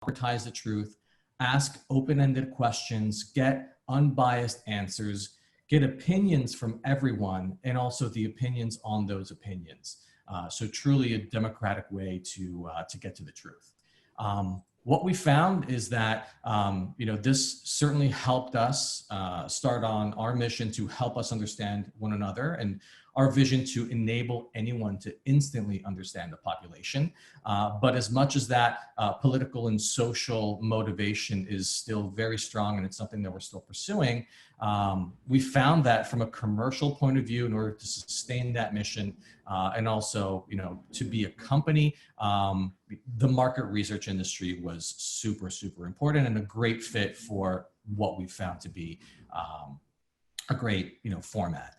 democratize the truth, ask open-ended questions, get unbiased answers, get opinions from everyone, and also the opinions on those opinions. So truly a democratic way to get to the truth. What we found is that, this certainly helped us start on our mission to help us understand one another, and our vision to enable anyone to instantly understand the population. But as much as that, political and social motivation is still very strong, and it's something that we're still pursuing, we found that from a commercial point of view, in order to sustain that mission, and also, to be a company, the market research industry was super, super important and a great fit for what we found to be a great, format.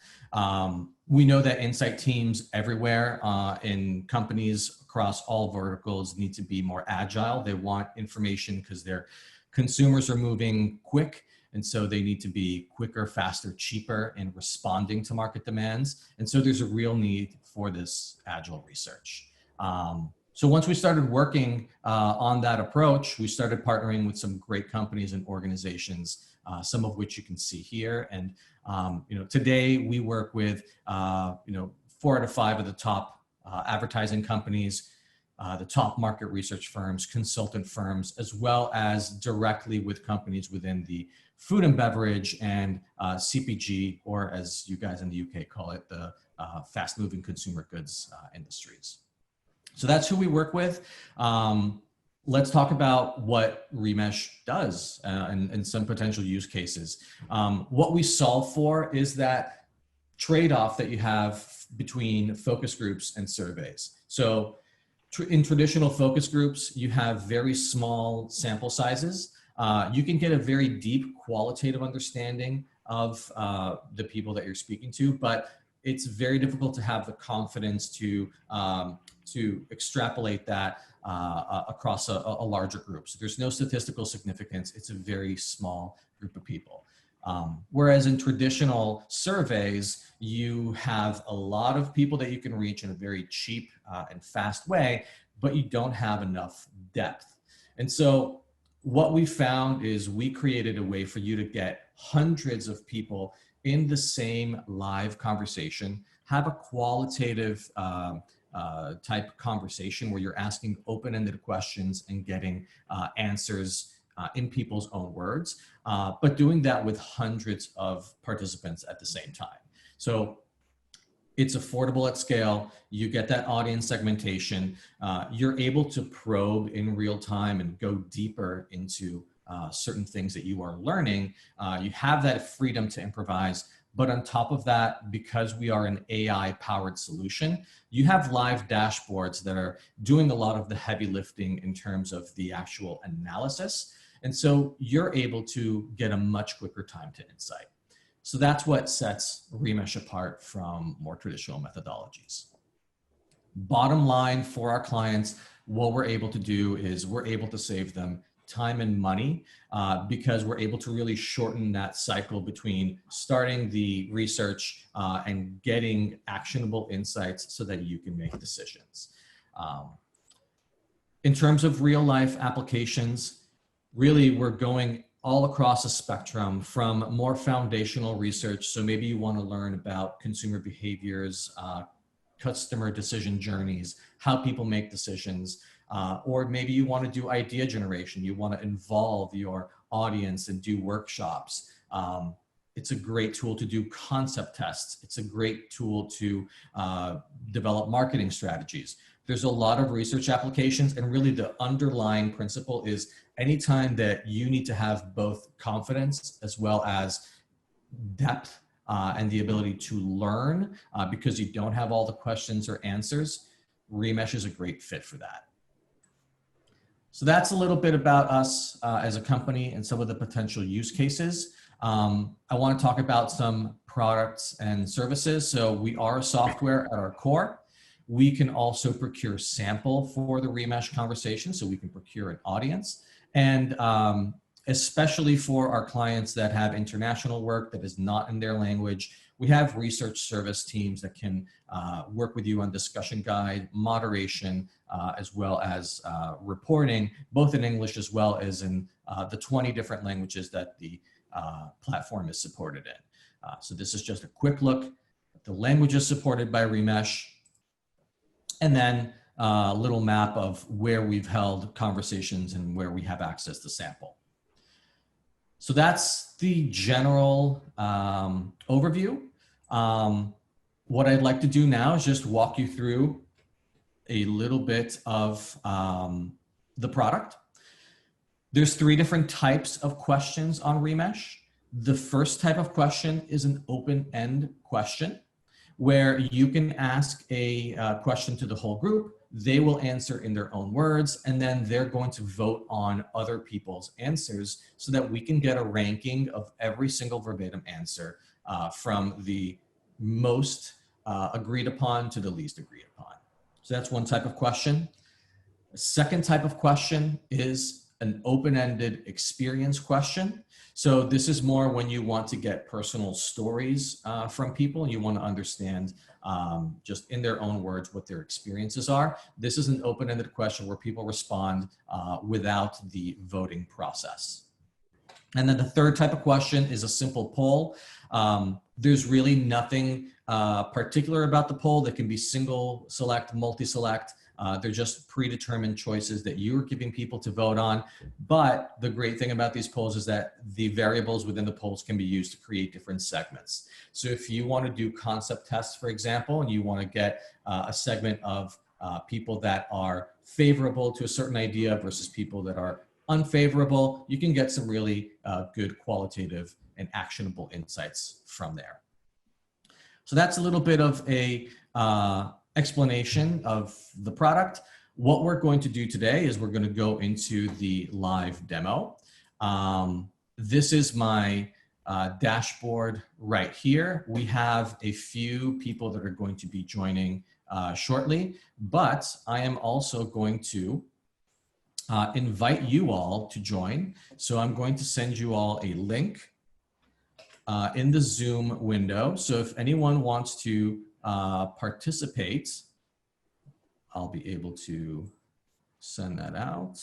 We know that insight teams everywhere in companies across all verticals need to be more agile. They want information because their consumers are moving quick. And so they need to be quicker, faster, cheaper in responding to market demands. And so there's a real need for this agile research. So once we started working on that approach, we started partnering with some great companies and organizations, some of which you can see here. And today we work with 4 out of 5 of the top advertising companies, the top market research firms, consultant firms, as well as directly with companies within the food and beverage and CPG, or as you guys in the UK call it, the fast-moving consumer goods industries. So that's who we work with. Let's talk about what Remesh does and some potential use cases. What we solve for is that trade-off that you have between focus groups and surveys. So in traditional focus groups, you have very small sample sizes. You can get a very deep qualitative understanding of the people that you're speaking to, but it's very difficult to have the confidence to extrapolate that across a larger group. So there's no statistical significance. It's a very small group of people. Whereas in traditional surveys, you have a lot of people that you can reach in a very cheap and fast way, but you don't have enough depth. And so what we found is we created a way for you to get hundreds of people in the same live conversation, have a qualitative type conversation where you're asking open-ended questions and getting answers in people's own words, but doing that with hundreds of participants at the same time. So it's affordable at scale. You get that audience segmentation. You're able to probe in real time and go deeper into certain things that you are learning. You have that freedom to improvise. But on top of that, because we are an AI-powered solution, you have live dashboards that are doing a lot of the heavy lifting in terms of the actual analysis. And so you're able to get a much quicker time to insight. So that's what sets Remesh apart from more traditional methodologies. Bottom line for our clients, what we're able to do is we're able to save them time and money because we're able to really shorten that cycle between starting the research and getting actionable insights so that you can make decisions. In terms of real life applications, really we're going all across a spectrum from more foundational research. So maybe you want to learn about consumer behaviors, customer decision journeys, how people make decisions, or maybe you want to do idea generation. You want to involve your audience and do workshops. It's a great tool to do concept tests. It's a great tool to develop marketing strategies. There's a lot of research applications, and really the underlying principle is anytime that you need to have both confidence as well as depth and the ability to learn because you don't have all the questions or answers, Remesh is a great fit for that. So that's a little bit about us as a company and some of the potential use cases. I want to talk about some products and services. So we are software at our core. We can also procure sample for the Remesh conversation, so we can procure an audience. And especially for our clients that have international work that is not in their language, We have research service teams that can work with you on discussion guide, moderation, as well as reporting, both in English as well as in the 20 different languages that the platform is supported in. So this is just a quick look at the languages supported by Remesh, and then a little map of where we've held conversations and where we have access to sample. So that's the general overview. What I'd like to do now is just walk you through a little bit of the product. There's 3 different types of questions on Remesh. The first type of question is an open-end question where you can ask a question to the whole group. They will answer in their own words, and then they're going to vote on other people's answers so that we can get a ranking of every single verbatim answer from the most agreed upon to the least agreed upon. So that's one type of question. The second type of question is an open-ended experience question. So this is more when you want to get personal stories from people and you want to understand just in their own words what their experiences are. This is an open-ended question where people respond without the voting process. And then the third type of question is a simple poll. There's really nothing particular about the poll. That can be single select, multi-select. They're just predetermined choices that you're giving people to vote on. But the great thing about these polls is that the variables within the polls can be used to create different segments. So if you want to do concept tests, for example, and you want to get a segment of people that are favorable to a certain idea versus people that are unfavorable, you can get some really good qualitative and actionable insights from there. So that's a little bit of a explanation of the product. What we're going to do today is we're going to go into the live demo. This is my dashboard right here. We have a few people that are going to be joining shortly, but I am also going to invite you all to join. So I'm going to send you all a link in the Zoom window. So if anyone wants to participate, I'll be able to send that out.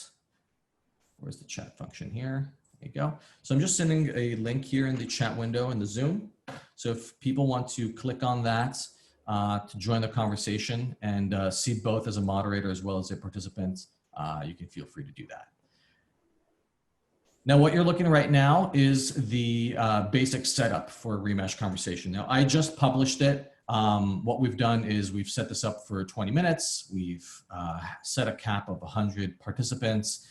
Where's the chat function here? There you go. So I'm just sending a link here in the chat window in the Zoom. So if people want to click on that to join the conversation and see both as a moderator as well as a participant, you can feel free to do that. Now, what you're looking at right now is the basic setup for Remesh Conversation. Now, I just published it. What we've done is we've set this up for 20 minutes. We've set a cap of 100 participants.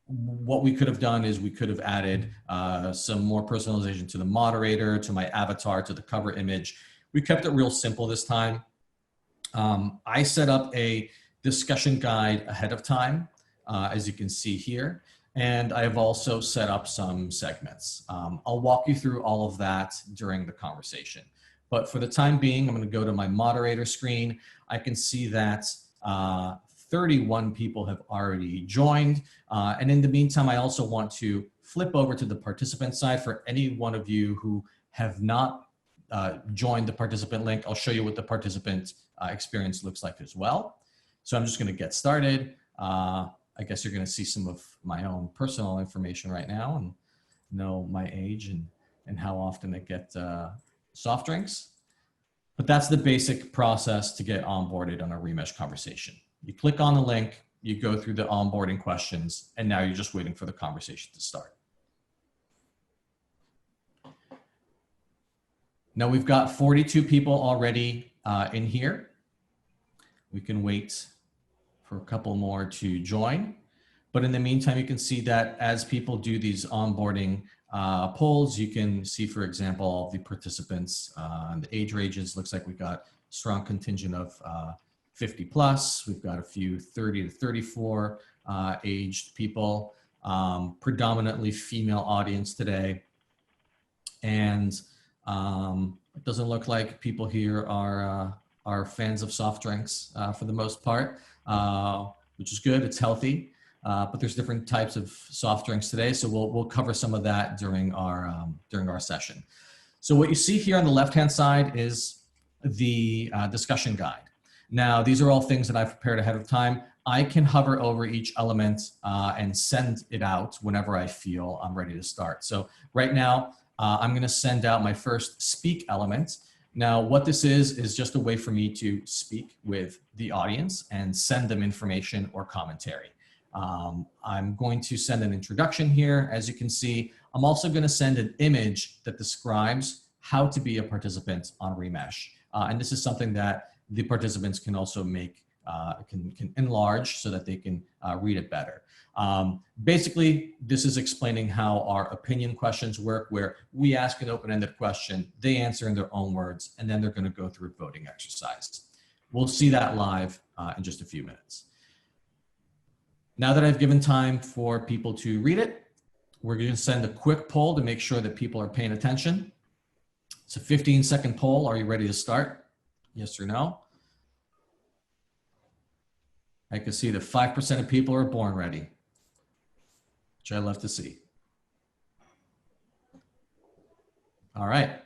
What we could have done is we could have added some more personalization to the moderator, to my avatar, to the cover image. We kept it real simple this time. I set up a discussion guide ahead of time, as you can see here. And I've also set up some segments. I'll walk you through all of that during the conversation. But for the time being, I'm going to go to my moderator screen. I can see that 31 people have already joined. And in the meantime, I also want to flip over to the participant side. For any one of you who have not joined the participant link, I'll show you what the participant experience looks like as well. So I'm just going to get started. I guess you're going to see some of my own personal information right now and know my age and how often I get soft drinks. But that's the basic process to get onboarded on a Remesh Conversation. You click on the link, you go through the onboarding questions, and now you're just waiting for the conversation to start. Now we've got 42 people already in here. We can wait for a couple more to join. But in the meantime, you can see that as people do these onboarding polls, you can see, for example, all the participants and the age ranges. Looks like we've got a strong contingent of 50 plus. We've got a few 30 to 34 aged people, predominantly female audience today. And it doesn't look like people here are fans of soft drinks for the most part, which is good. It's healthy, but there's different types of soft drinks today, so we'll cover some of that during our session. So what you see here on the left-hand side is the discussion guide. Now, these are all things that I've prepared ahead of time. I can hover over each element and send it out whenever I feel I'm ready to start. So right now, I'm going to send out my first speak element. Now, what this is just a way for me to speak with the audience and send them information or commentary. I'm going to send an introduction here. As you can see, I'm also going to send an image that describes how to be a participant on Remesh. And this is something that the participants can also make, can enlarge so that they can read it better. Basically, this is explaining how our opinion questions work, where we ask an open-ended question, they answer in their own words, and then they're going to go through a voting exercise. We'll see that live in just a few minutes. Now that I've given time for people to read it, we're going to send a quick poll to make sure that people are paying attention. It's a 15-second poll. Are you ready to start? Yes or no? I can see that 5% of people are born ready, which I love to see. All right.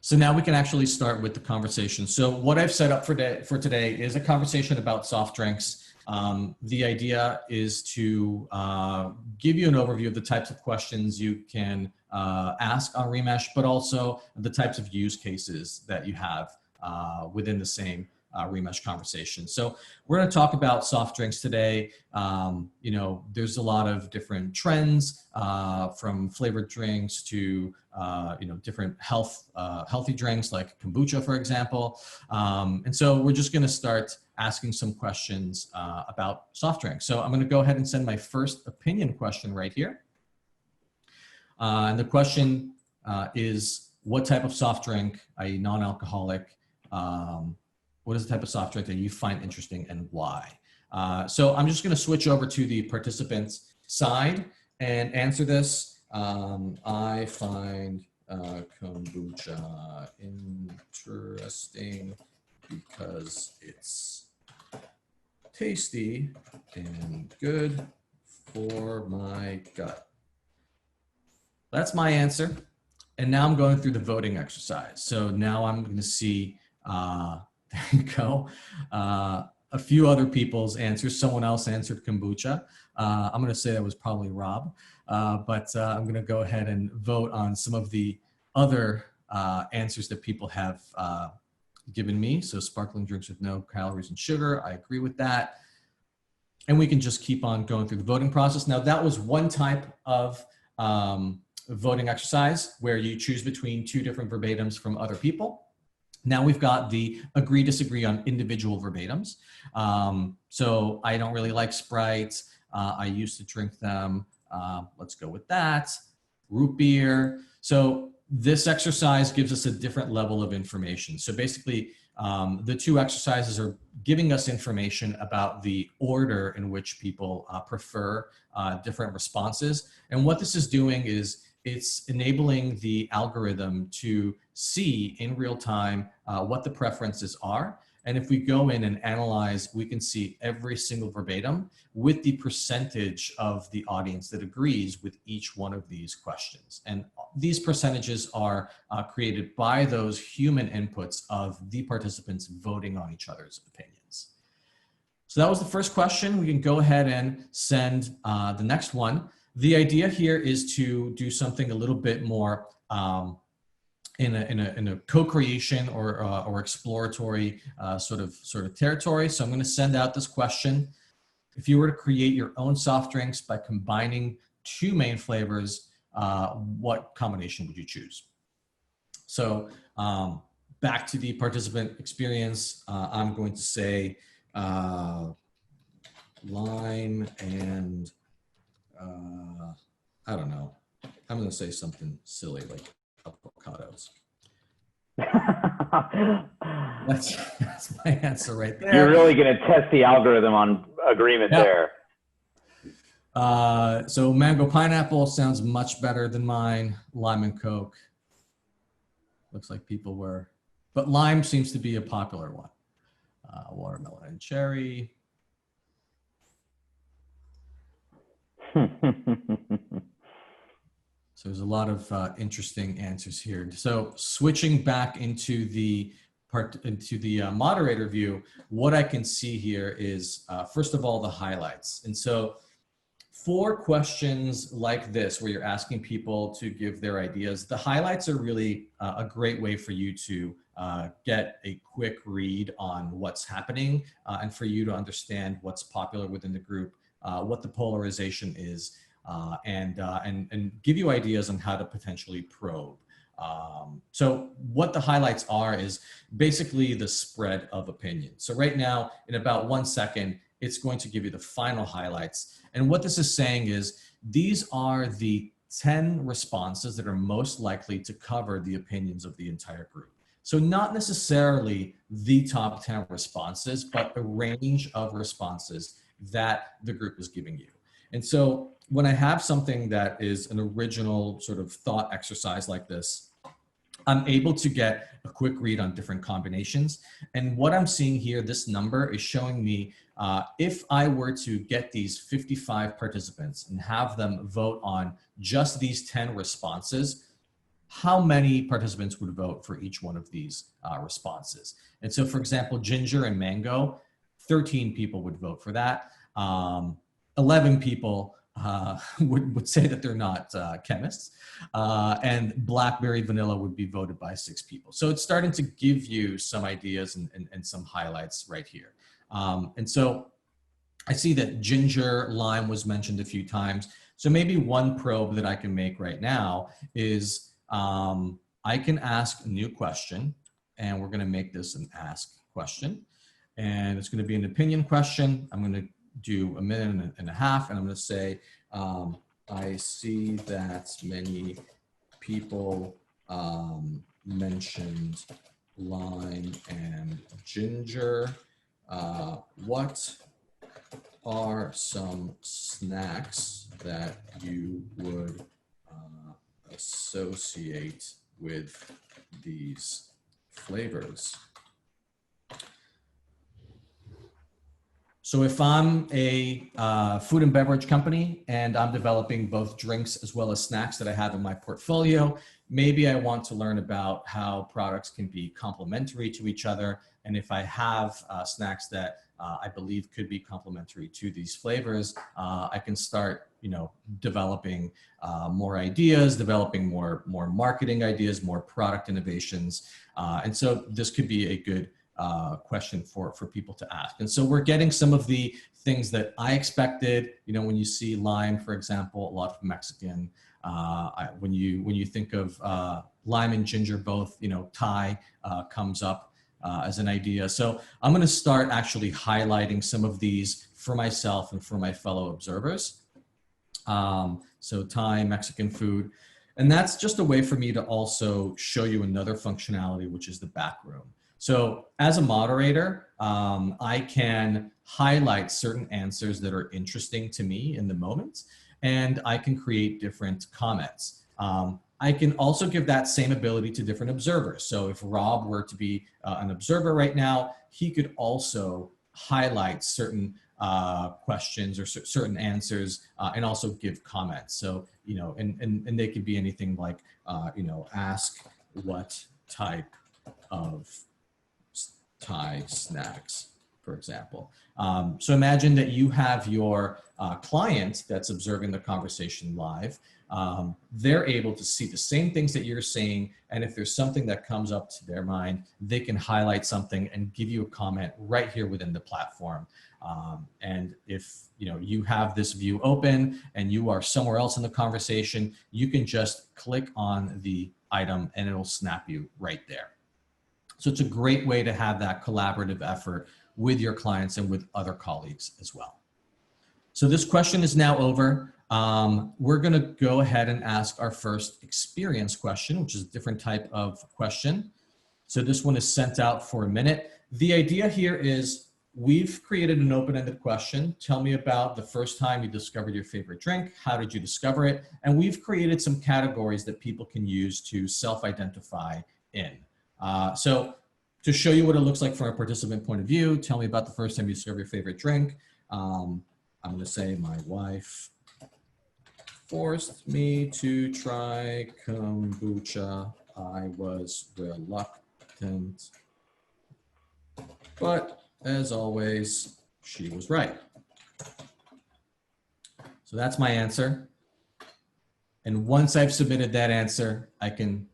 So now we can actually start with the conversation. So what I've set up for today is a conversation about soft drinks. The idea is to give you an overview of the types of questions you can ask on Remesh, but also the types of use cases that you have within the same Remesh conversation. So we're going to talk about soft drinks today. You know, there's a lot of different trends from flavored drinks to you know, different healthy drinks like kombucha, for example. And so we're just going to start asking some questions about soft drinks. So I'm going to go ahead and send my first opinion question right here. And the question is, what type of soft drink, a non-alcoholic, what is the type of soft drink that you find interesting and why? So I'm just going to switch over to the participants side and answer this. I find kombucha interesting because it's tasty and good for my gut. That's my answer. And now I'm going through the voting exercise. So now I'm going to see, there you go, a few other people's answers. Someone else answered kombucha. I'm going to say that was probably Rob, but I'm going to go ahead and vote on some of the other answers that people have given me. So sparkling drinks with no calories and sugar, I agree with that. And we can just keep on going through the voting process. Now that was one type of voting exercise where you choose between two different verbatims from other people. Now we've got the agree, disagree on individual verbatims. So I don't really like Sprite. I used to drink them. Let's go with that. Root beer. So this exercise gives us a different level of information. So basically, the two exercises are giving us information about the order in which people prefer different responses. And what this is doing is it's enabling the algorithm to see in real time what the preferences are. And if we go in and analyze, we can see every single verbatim with the percentage of the audience that agrees with each one of these questions. And these percentages are created by those human inputs of the participants voting on each other's opinions. So that was the first question. We can go ahead and send the next one. The idea here is to do something a little bit more in a co-creation or exploratory sort of territory. So I'm going to send out this question. If you were to create your own soft drinks by combining two main flavors, what combination would you choose? So back to the participant experience, I'm going to say lime and I don't know. I'm going to say something silly like avocados. That's my answer right there. You're really going to test the algorithm on agreement there. So mango pineapple sounds much better than mine. Lime and Coke. Looks like people were, but lime seems to be a popular one. Watermelon and cherry. So there's a lot of interesting answers here. So switching back into the moderator view, what I can see here is, first of all, the highlights. And so for questions like this, where you're asking people to give their ideas, the highlights are really a great way for you to get a quick read on what's happening and for you to understand what's popular within the group, what the polarization is, and give you ideas on how to potentially probe. So what the highlights are is basically the spread of opinion. So right now, in about 1 second, it's going to give you the final highlights. And what this is saying is these are the 10 responses that are most likely to cover the opinions of the entire group. So not necessarily the top 10 responses, but a range of responses that the group is giving you. And so when I have something that is an original sort of thought exercise like this, I'm able to get a quick read on different combinations. And what I'm seeing here, this number is showing me if I were to get these 55 participants and have them vote on just these 10 responses, how many participants would vote for each one of these responses? And so, for example, ginger and mango, 13 people would vote for that. 11 people would say that they're not chemists, and blackberry vanilla would be voted by 6 people. So it's starting to give you some ideas and some highlights right here. And so I see that ginger lime was mentioned a few times. So maybe one probe that I can make right now is I can ask a new question, and we're going to make this an ask question, and it's going to be an opinion question. I'm going to do a minute and a half, and I'm going to say, I see that many people mentioned lime and ginger. What are some snacks that you would associate with these flavors? So if I'm a food and beverage company and I'm developing both drinks as well as snacks that I have in my portfolio, maybe I want to learn about how products can be complementary to each other. And if I have snacks that I believe could be complementary to these flavors, I can start, developing more ideas, developing more marketing ideas, more product innovations. And so this could be a good question for people to ask. And so we're getting some of the things that I expected. When you see lime, for example, a lot of Mexican. When you think of lime and ginger, both, Thai comes up as an idea. So I'm going to start actually highlighting some of these for myself and for my fellow observers. So Thai, Mexican food. And that's just a way for me to also show you another functionality, which is the back room. So as a moderator, I can highlight certain answers that are interesting to me in the moment, and I can create different comments. I can also give that same ability to different observers. So if Rob were to be an observer right now, he could also highlight certain questions or certain answers and also give comments. So, and they could be anything like, ask what type of Thai snacks, for example. So imagine that you have your client that's observing the conversation live. They're able to see the same things that you're saying, and if there's something that comes up to their mind, they can highlight something and give you a comment right here within the platform. And if you have this view open and you are somewhere else in the conversation, you can just click on the item and it'll snap you right there. So it's a great way to have that collaborative effort with your clients and with other colleagues as well. So this question is now over. We're going to go ahead and ask our first experience question, which is a different type of question. So this one is sent out for a minute. The idea here is we've created an open-ended question. Tell me about the first time you discovered your favorite drink. How did you discover it? And we've created some categories that people can use to self-identify in. So to show you what it looks like from a participant point of view, tell me about the first time you discovered your favorite drink. I'm going to say my wife forced me to try kombucha. I was reluctant, but as always, she was right. So that's my answer. And once I've submitted that answer, I can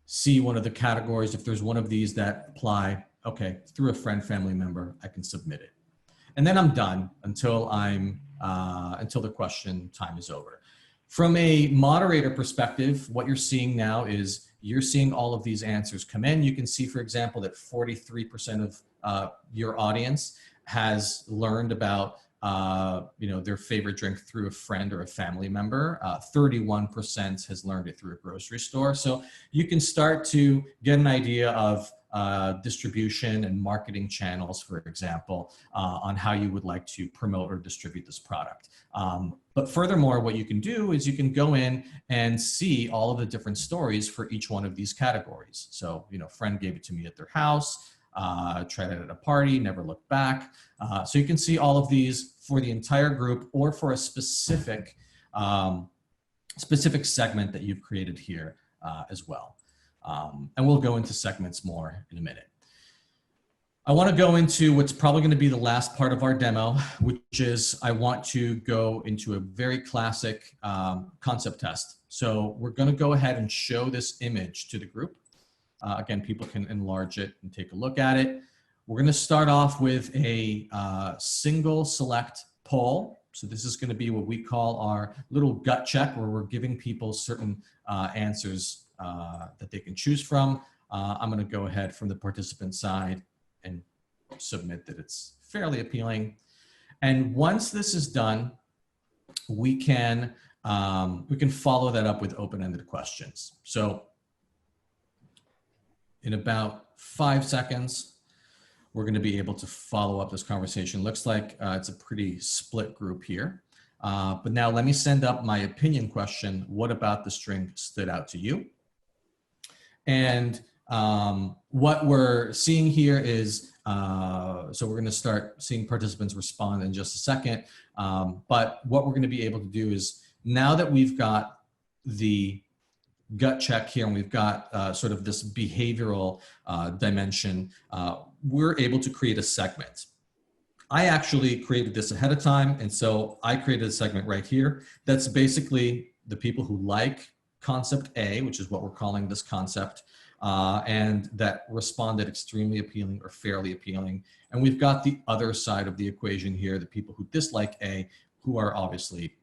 see one of the categories. If there's one of these that apply, okay, through a friend, family member, I can submit it. And then I'm done until until the question time is over. From a moderator perspective, what you're seeing now is you're seeing all of these answers come in. You can see, for example, that 43% of your audience has learned about their favorite drink through a friend or a family member. 31% has learned it through a grocery store. So you can start to get an idea of distribution and marketing channels, for example, on how you would like to promote or distribute this product. But furthermore, what you can do is you can go in and see all of the different stories for each one of these categories. So, friend gave it to me at their house, tried it at a party, never looked back. So you can see all of these for the entire group or for a specific segment that you've created here as well. And we'll go into segments more in a minute. I want to go into what's probably going to be the last part of our demo, which is I want to go into a very classic concept test. So we're going to go ahead and show this image to the group. Again, people can enlarge it and take a look at it. We're going to start off with a single select poll. So this is going to be what we call our little gut check, where we're giving people certain answers that they can choose from. I'm going to go ahead from the participant side and submit that it's fairly appealing. And once this is done, we can follow that up with open-ended questions. So in about 5 seconds, we're going to be able to follow up this conversation. Looks like it's a pretty split group here. But now let me send up my opinion question. What about the string stood out to you? And what we're seeing here is, so we're going to start seeing participants respond in just a second. But what we're going to be able to do is, now that we've got the gut check here and we've got sort of this behavioral dimension, we're able to create a segment. I actually created this ahead of time, and so I created a segment right here that's basically the people who like concept A, which is what we're calling this concept, and that responded extremely appealing or fairly appealing. And we've got the other side of the equation here, the people who dislike A, who are obviously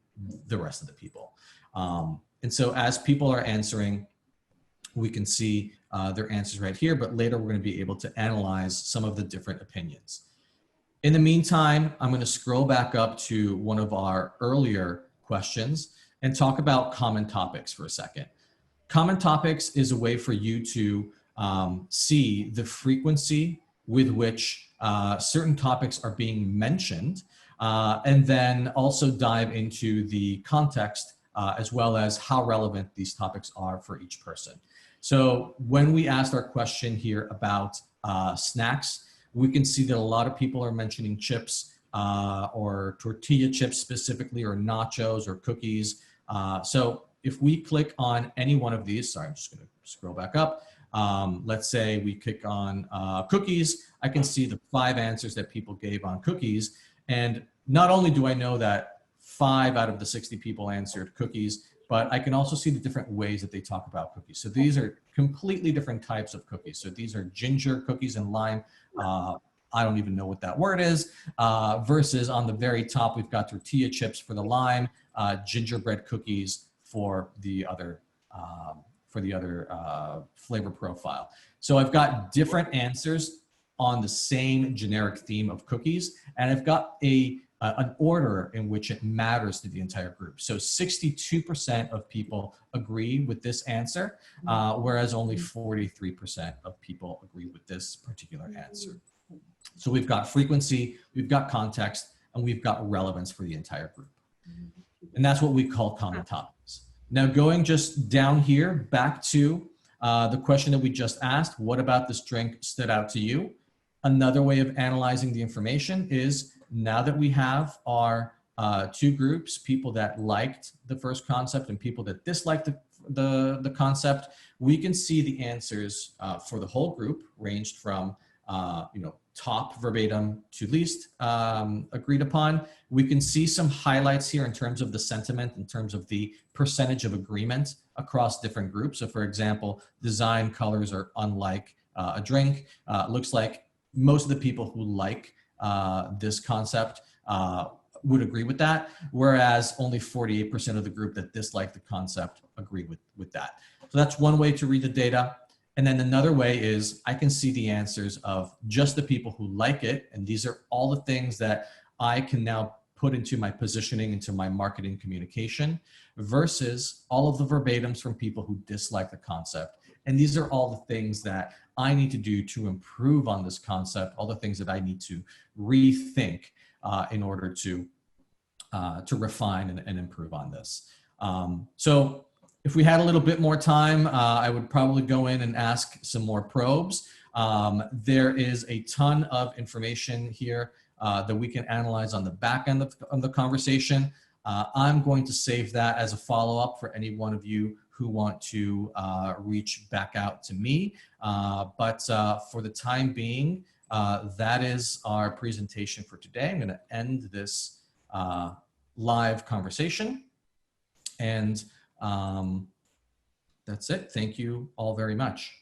the rest of the people. And so as people are answering, we can see their answers right here, but later we're going to be able to analyze some of the different opinions. In the meantime, I'm going to scroll back up to one of our earlier questions and talk about common topics for a second. Common topics is a way for you to see the frequency with which certain topics are being mentioned, and then also dive into the context as well as how relevant these topics are for each person. So when we asked our question here about snacks, we can see that a lot of people are mentioning chips or tortilla chips specifically, or nachos or cookies. So if we click on any one of these, sorry, I'm just going to scroll back up. Let's say we click on cookies. I can see the 5 answers that people gave on cookies. And not only do I know that 5 out of the 60 people answered cookies, but I can also see the different ways that they talk about cookies. So these are completely different types of cookies. So these are ginger cookies and lime. I don't even know what that word is. Versus on the very top, we've got tortilla chips for the lime, gingerbread cookies for the other flavor profile. So I've got different answers on the same generic theme of cookies, and I've got an order in which it matters to the entire group. So 62% of people agree with this answer, whereas only 43% of people agree with this particular answer. So we've got frequency, we've got context, and we've got relevance for the entire group. And that's what we call common topics. Now going just down here, back to the question that we just asked, what about this drink stood out to you? Another way of analyzing the information is, now that we have our two groups, people that liked the first concept and people that disliked the concept, we can see the answers for the whole group ranged from top verbatim to least agreed upon. We can see some highlights here in terms of the sentiment, in terms of the percentage of agreement across different groups. So for example, design colors are unlike a drink. Looks like most of the people who like this concept would agree with that, whereas only 48% of the group that disliked the concept agree with that. So that's one way to read the data. And then another way is I can see the answers of just the people who like it. And these are all the things that I can now put into my positioning, into my marketing communication, versus all of the verbatims from people who dislike the concept. And these are all the things that I need to do to improve on this concept, all the things that I need to rethink in order to refine and improve on this. So if we had a little bit more time, I would probably go in and ask some more probes. There is a ton of information here that we can analyze on the back end of the conversation. I'm going to save that as a follow-up for any one of you who want to reach back out to me. But for the time being, that is our presentation for today. I'm going to end this live conversation. And that's it. Thank you all very much.